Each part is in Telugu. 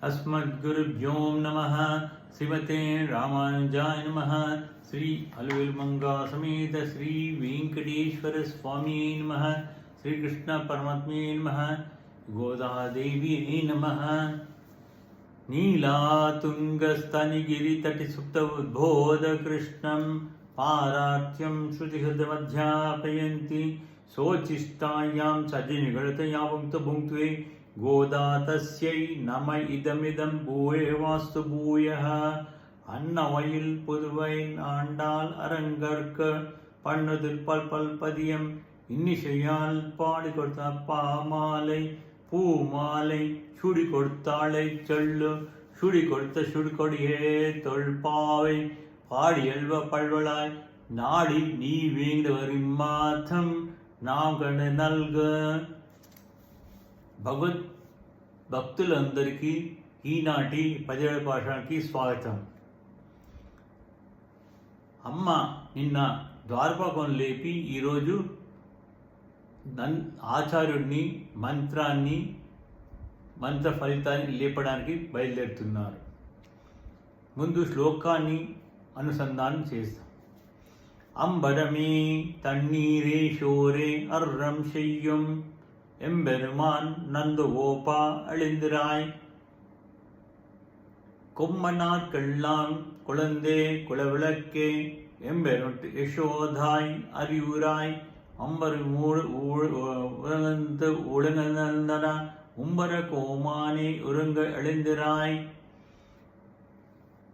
अस्मद्गुरुभ्यो नमः। श्रीमते रामानुजाय नमः। श्री अलवेलुमंगा समेत श्री वेंकटेश्वर स्वामी नमः। श्री कृष्ण परमात्मे नमः। गोदादेवी नमः। नीलातुङ्गस्तनिगिरितटिसुप्त उद्बोध कृष्णं पारार्त्यं श्रुतिहृदमध्यापयन्ति सोचिष्टायां सजनिगणतया भुङ्क्त्वे गोदा तस्यै नम इदमिदं भूयवास्तु भूयः। अन्नवयिल पुदुवैल आण्डाल அரங்கற்க பண்ணுதில் பல்பதியம் இன்னிசையால் பாடி கொடுத்த பாமாலை பூமாலை சுடி கொடுத்தாளை சொல்லு சுடி கொடுத்த சுடுகொடியே தொல்பாவை பாடி எல்வ பல்வளாய் నాడి నీ వేంగవరి మాథం నాగణ నల్గ. భగవద్ భక్తులందరికీ ఈనాటి పదిహేడు పాఠానికి స్వాగతం. అమ్మ నిన్న ద్వారపాకం లేపి ఈరోజు ఆచార్యుడిని మంత్ర ఫలితాన్ని లేపడానికి బయలుదేరుతున్నారు. ముందు శ్లోకాన్ని అనుసంధానం చేస్తాం. అంబరమే తన్నీరే షోరే అర్రం శయ్యం ఎంబెరుమాన్ నందుగోపా అళిందిరాయ్ கொம்மனார்கெல்லாம் குழந்தே குலவிளக்கே எம்பெருட்டு யசோதாய் அறிவுராய் அம்பரு உலகந்து ஒழுங்கந்தன உம்பர கோமானே உருங்க எழுந்திராய்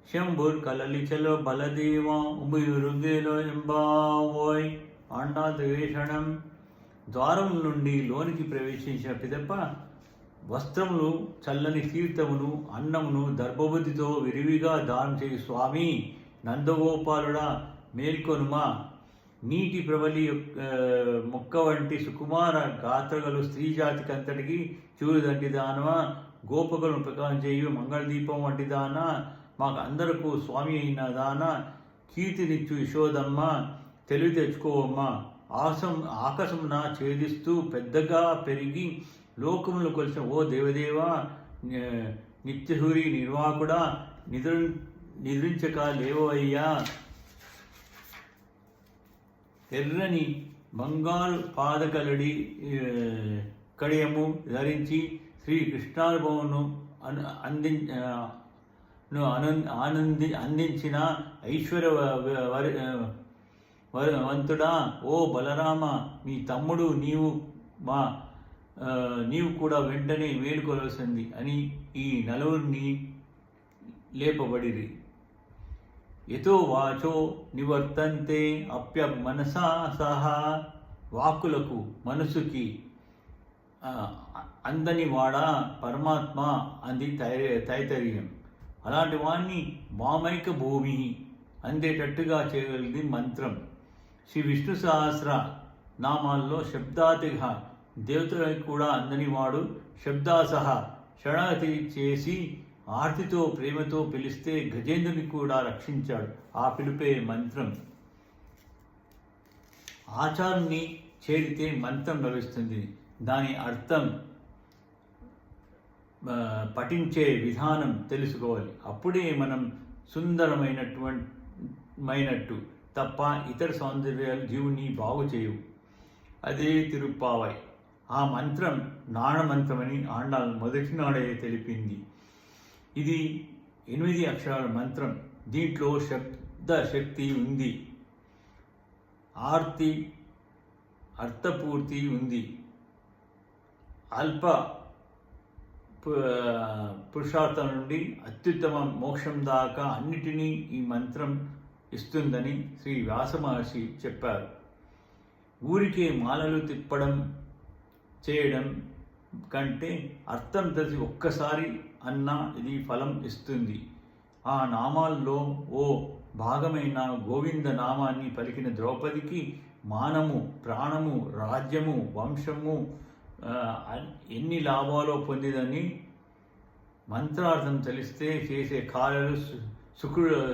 శంభుర్ కలలిచలో బలదేవా ఉభయురుగేలో ఎంబావోయ్. ఆండా ద్వేషణం. ద్వారం నుండి లోనికి ప్రవేశించిన పిదప వస్త్రములు, చల్లని తీర్థమును, అన్నమును దర్భబుద్ధితో విరివిగా దానం చేయు స్వామి నందగోపాలుడా మేల్కొనుమా. నీటి ప్రబలి మొక్క వంటి సుకుమార గాత్రగలు స్త్రీ జాతికంతటికి చూరుదంటి దానమా. గోపకులను ప్రకారం చేయు మంగళదీపం వంటి దాన మాకు అందరకు స్వామి అయిన దాన. కీర్తినిచ్చు యశోదమ్మ తెలివి తెచ్చుకోవమ్మా. ఆకాశమున ఛేదిస్తూ పెద్దగా పెరిగి లోకములు కొలిసిన ఓ దేవదేవా నిత్యసూరి నిర్వాకుడా నిద్రించక లేవయ్యా. ఎర్రని బంగారు పాదకలడి కడియము ధరించి శ్రీ కృష్ణానుభవమును అందించిన ఐశ్వర్యవంతుడా ఓ బలరామ, మీ తమ్ముడు నీవు కూడా వెంటనే మేలుకోవలసింది అని ఈ నలుగురిని లేపబడిరి. యతో వాచో నివర్తంతే అప్య మనసా సహా. వాక్కులకు మనసుకి అందని వాడా పరమాత్మ అంది తైతరీయం. అలాంటి వాణ్ణి వామైక భూమి అందేటట్టుగా చేయగలిగింది మంత్రం. శ్రీ విష్ణు సహస్ర నామాల్లో శబ్దాతిగా దేవతలకు కూడా అందనివాడు. శబ్దాసహ శరణాగతి చేసి ఆర్తితో ప్రేమతో పిలిస్తే గజేంద్రుని కూడా రక్షించాడు. ఆ పిలుపే మంత్రం. ఆచారాన్ని చేరితే మంత్రం లభిస్తుంది. దాని అర్థం పఠించే విధానం తెలుసుకోవాలి. అప్పుడే మనం సుందరమైనట్టు తప్ప ఇతర సౌందర్యాలు జీవుని బాగు చేయవు. అదే తిరుప్పావై. ఆ మంత్రం నాణమంత్రమని ఆండాల్ మొదటి నాడే తెలిపింది. ఇది 8 అక్షరాల మంత్రం. దీంట్లో శబ్ద శక్తి ఉంది, ఆర్తి అర్థపూర్తి ఉంది, అల్ప పురుషార్థం నుండి అత్యుత్తమ మోక్షం దాకా అన్నిటినీ ఈ మంత్రం ఇస్తుందని శ్రీ వ్యాస మహర్షి చెప్పారు. ఊరికే మాలలు తిప్పడం చేయడం కంటే అర్థం తెలిసి ఒక్కసారి అన్నా ఇది ఫలం ఇస్తుంది. ఆ నామాల్లో ఓ భాగమైన గోవింద నామాన్ని పలికిన ద్రౌపదికి మానము, ప్రాణము, రాజ్యము, వంశము ఎన్ని లాభాలో పొందిదని మంత్రార్థం తెలిస్తే చేసే కార్యాలు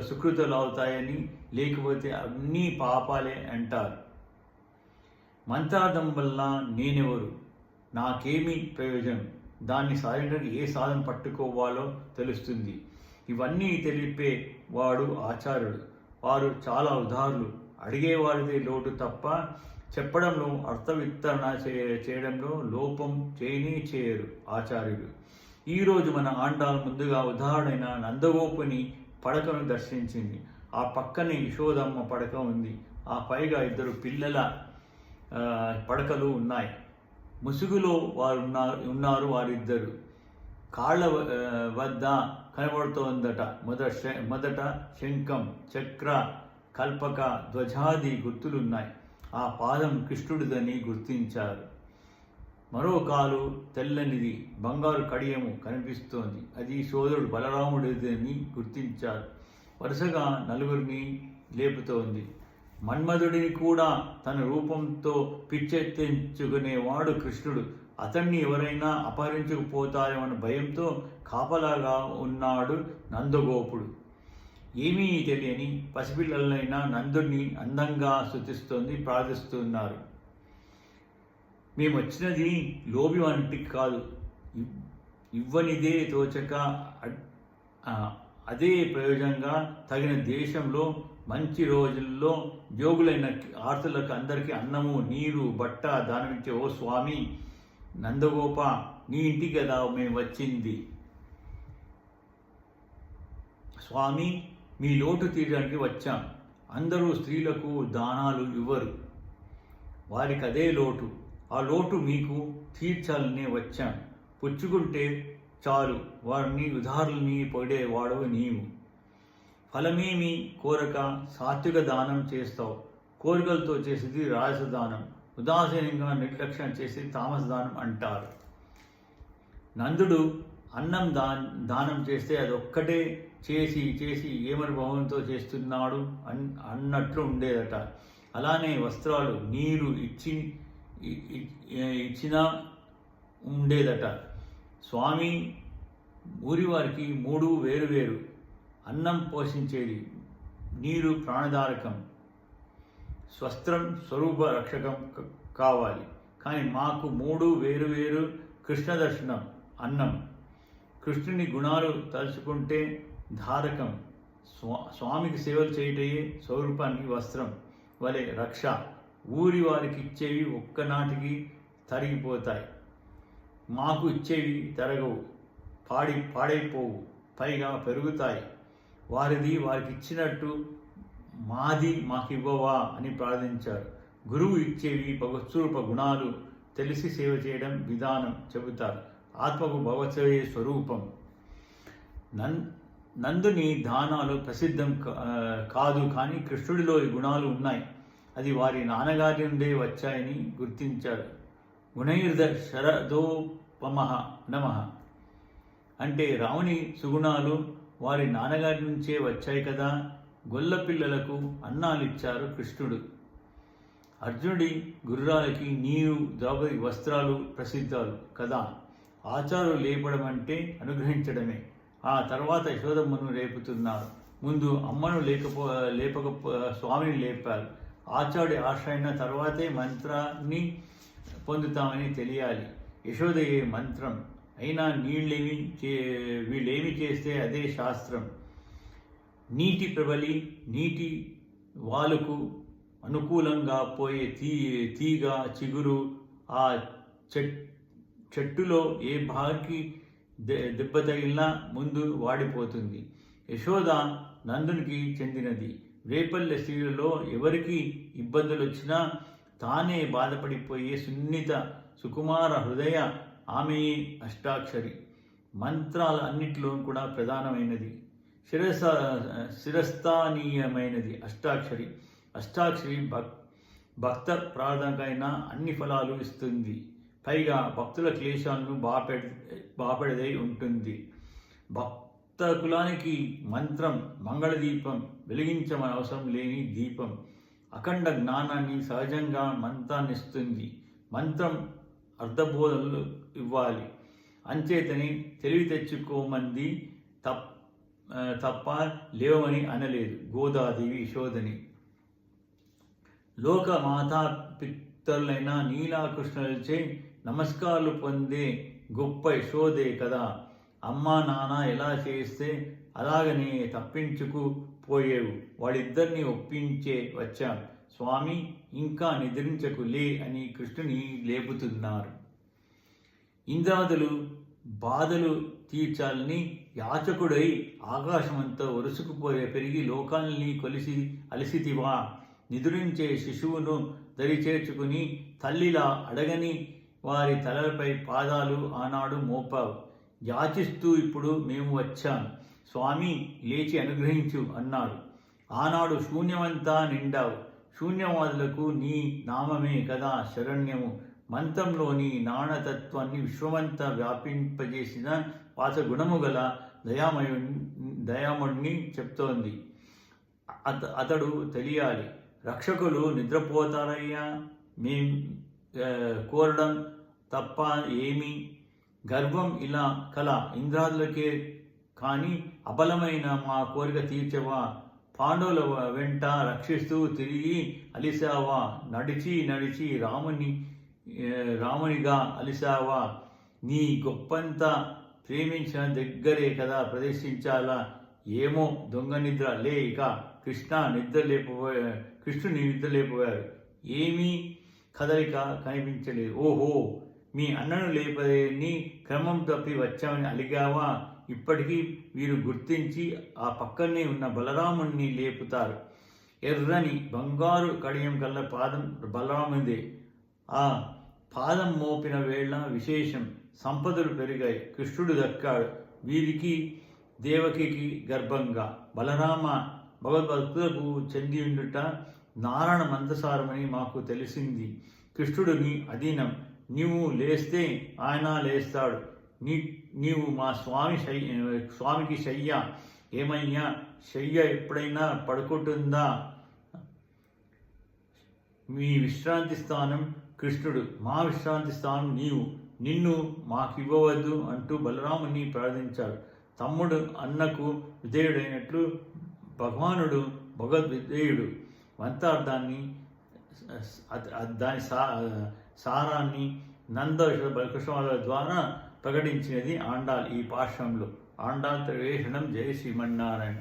సుకృతులవుతాయని, లేకపోతే అన్నీ పాపాలే అంటారు. మంత్రార్థం వల్ల నేనెవరు, నాకేమీ ప్రయోజనం, దాన్ని సాధించడానికి ఏ సాధన పట్టుకోవాలో తెలుస్తుంది. ఇవన్నీ తెలిపే వాడు ఆచార్యుడు. వారు చాలా ఉదారులు. అడిగేవారిదే లోటు తప్ప చెప్పడంలో అర్థవిత్తరణ చేయడంలో లోపం చేయరు ఆచార్యుడు. ఈరోజు మన ఆండాల్ ముందుగా ఉదాహరణైన నందగోపుని పడకను దర్శించింది. ఆ పక్కనే యశోదమ్మ పడక ఉంది. ఆ పైగా 2 పిల్లల పడకలు ఉన్నాయి. ముసుగులో వారు ఉన్నారు వారిద్దరు. కాళ్ళ వద్ద కనబడుతోందట మొదట శంఖం, చక్ర, కల్పక, ధ్వజాది గుర్తులున్నాయి. ఆ పాదం కృష్ణుడిదని గుర్తించారు. మరో కాలు తెల్లనిది, బంగారు కడియము కనిపిస్తోంది. అది సోదరుడు బలరాముడిదని గుర్తించారు. వరుసగా 4 లేపుతోంది. మన్మధుడిని కూడా తన రూపంతో పిచ్చెత్తించుకునేవాడు కృష్ణుడు. అతన్ని ఎవరైనా అపహరించుకుపోతారేమన్న భయంతో కాపలాగా ఉన్నాడు నందగోపుడు. ఏమీ తెలియని పసిపిల్లలైనా నందుడిని అందంగా స్తుతిస్తోంది, ప్రార్థిస్తున్నారు. మేమొచ్చినది లోబి వంటికి కాదు, ఇవ్వనిదే తోచక అదే ప్రయోజనంగా తగిన దేశంలో మంచి రోజుల్లో యోగులైన ఆర్తులకు అందరికీ అన్నము, నీరు, బట్ట దానమిచ్చే ఓ స్వామి నందగోప, నీ ఇంటికి కదా మేము వచ్చింది. స్వామి, మీ లోటు తీయడానికి వచ్చాం. అందరూ స్త్రీలకు దానాలు ఇవ్వరు, వారికి అదే లోటు. ఆ లోటు మీకు తీర్చాలనే వచ్చాం. పుచ్చుకుంటే చాలు వారిని ఉదారుల్ని పొగిడేవాడవు నీవు. ఫలమేమి కోరక సాత్విక దానం చేస్తావు. కోరికలతో చేసేది రాజసదానం, ఉదాసీనంగా నిర్లక్ష్యం చేసి తామస దానం అంటారు. నందుడు అన్నం దానం చేస్తే అదొక్కటే చేసి చేసి ఏమనుభవంతో చేస్తున్నాడు అన్నట్లు ఉండేదట. అలానే వస్త్రాలు, నీరు ఇచ్చినా ఉండేదట. స్వామి ఊరివారికి 3 వేరు. అన్నం పోషించేది, నీరు ప్రాణధారకం, స్వస్త్రం స్వరూప రక్షకం కావాలి. కానీ మాకు 3 వేరు. కృష్ణ దర్శనం అన్నం, కృష్ణుని గుణాలు తలుచుకుంటే ధారకం, స్వామికి సేవలు చేయటయే స్వరూపానికి వస్త్రం వలె రక్ష. ఊరి వారికి ఇచ్చేవి ఒక్కనాటికి తరిగిపోతాయి, మాకు ఇచ్చేవి తరగవు, పాడైపోవు, పైగా పెరుగుతాయి. వారిది వారికి ఇచ్చినట్టు మాది మాకివ్వవా అని ప్రార్థించారు. గురువు ఇచ్చేవి భగవత్స్వరూప గుణాలు తెలిసి సేవ చేయడం విధానం చెబుతారు. ఆత్మకు భగవత్సేవే స్వరూపం. నందుని దానాలు ప్రసిద్ధం కాదు, కానీ కృష్ణుడిలో ఈ గుణాలు ఉన్నాయి. అది వారి నాన్నగారి నుండే వచ్చాయని గుర్తించారు. గుణైర్ద శరదోపమః నమః అంటే రాముని సుగుణాలు వారి నాన్నగారి నుంచే వచ్చాయి కదా. గొల్ల పిల్లలకు అన్నాలిచ్చారు కృష్ణుడు. అర్జునుడి గుర్రాలకి నీరు, ద్రౌపది వస్త్రాలు ప్రసిద్ధాలు కదా. ఆచారులు లేపడం అంటే అనుగ్రహించడమే. ఆ తర్వాత యశోదమ్మను లేపుతున్నారు. ముందు అమ్మను స్వామిని లేపారు. ఆచార్యుడి ఆశ్రయిన తర్వాతే మంత్రాన్ని పొందుతామని తెలియాలి. యశోదయే మంత్రం అయినా వీళ్ళేమి చేస్తే అదే శాస్త్రం. నీటి ప్రబలి నీటి వాలుకు అనుకూలంగా పోయే తీగ చిగురు ఆ చెట్టులో ఏ భాగానికి దెబ్బ తగిలినా ముందు వాడిపోతుంది. యశోద నందునికి చెందినది. రేపల్లె స్త్రీలలో ఎవరికి ఇబ్బందులు వచ్చినా తానే బాధపడిపోయే సున్నిత సుకుమార హృదయ ఆమెయే అష్టాక్షరి. మంత్రాల అన్నిటిలో కూడా ప్రధానమైనది, శిరస్థానీయమైనది అష్టాక్షరి. అష్టాక్షరి భక్త ప్రార్థనకైనా అన్ని ఫలాలు ఇస్తుంది. పైగా భక్తుల క్లేశాలను బాపెడదై ఉంటుంది. భక్త కులానికి మంత్రం మంగళదీపం, వెలిగించమని అవసరం లేని దీపం. అఖండ జ్ఞానాన్ని సహజంగా మంత్రాన్నిస్తుంది. మంత్రం అర్థబోధనలు ఇవ్వాలి. అంచేతని తెలివి తెచ్చుకోమంది తప్ప లేవమని అనలేదు గోదాదేవి యశోదని. లోక మాతా పితరులైన నీలాకృష్ణులచే నమస్కారాలు పొందే గొప్ప యశోదే కదా. అమ్మా నాన్న ఎలా చేస్తే అలాగనే తప్పించుకు పోయేవు. వాళ్ళిద్దరిని ఒప్పించే వచ్చాం. స్వామి, ఇంకా నిద్రించకు లే అని కృష్ణుని లేపుతున్నారు. ఇంద్రాదులు బాధలు తీర్చాలని యాచకుడై ఆకాశమంతా ఒరుసుకుపోయే పెరిగి లోకాల్ని కొలిసి అలసితివా. నిదురించే శిశువును దరిచేర్చుకుని తల్లిలా అడగని వారి తలలపై పాదాలు ఆనాడు మోపావు. యాచిస్తూ ఇప్పుడు మేము వచ్చాం స్వామి, లేచి అనుగ్రహించు అన్నారు. ఆనాడు శూన్యమంతా నిండావు. శూన్యవాదులకు నీ నామమే కదా శరణ్యము. మంత్రంలోని నాణతత్వాన్ని విశ్వమంతా వ్యాపింపజేసిన వాసగుణము గల దయామయుణ్ణి చెప్తోంది. అతడు తెలియాలి. రక్షకులు నిద్రపోతారయ్యా, మేం కోరడం తప్ప ఏమి? గర్వం ఇలా కల ఇంద్రాదులకే కాని అబలమైన మా కోరిక తీర్చవా. పాండవుల వెంట రక్షిస్తూ తిరిగి అలిసావా. నడిచి నడిచి రామునిగా అలిసావా. నీ గొప్పంతా ప్రేమించిన దగ్గరే కదా ప్రదర్శించాలా. ఏమో దొంగ నిద్ర లే ఇక. కృష్ణుని నిద్రలేపోయారు. ఏమీ కదలిక కనిపించలేదు. ఓహో, మీ అన్నను లేపని క్రమం తప్పి వచ్చామని అలిగావా. ఇప్పటికీ వీరు గుర్తించి ఆ పక్కనే ఉన్న బలరాముణ్ణి లేపుతారు. ఎర్రని బంగారు కడియం కల్ల పాదం బలరాముదే. ఆ పాదం మోపిన వేళ విశేషం. సంపదలు పెరిగాయి. కృష్ణుడు దక్కాడు వీరికి దేవకికి గర్భంగా. బలరామ భగవద్భక్తులకు చెందియుండుట నారాయణ మందసారమని మాకు తెలిసింది. కృష్ణుడు నీ అధీనం. నీవు లేస్తే ఆయన లేస్తాడు. నీవు మా స్వామికి శయ్య. ఏమయ్యా, శయ్య ఎప్పుడైనా పడుకుంటుందా? మీ విశ్రాంతి స్థానం కృష్ణుడు, మా విశ్రాంతి స్థానం నీవు. నిన్ను మాకివ్వవద్దు అంటూ బలరాముని ప్రార్థించాడు. తమ్ముడు అన్నకు విధేయుడైనట్లు భగవానుడు భగవద్విధేయుడు. మంత్రార్థాన్ని దాని సారాన్ని నంద బలకృష్ణాల ద్వారా ప్రకటించినది ఆండాల్ ఈ పాశ్రంలో. ఆండాల్ త్రివేషణం. జయ శ్రీమన్నారాయణ.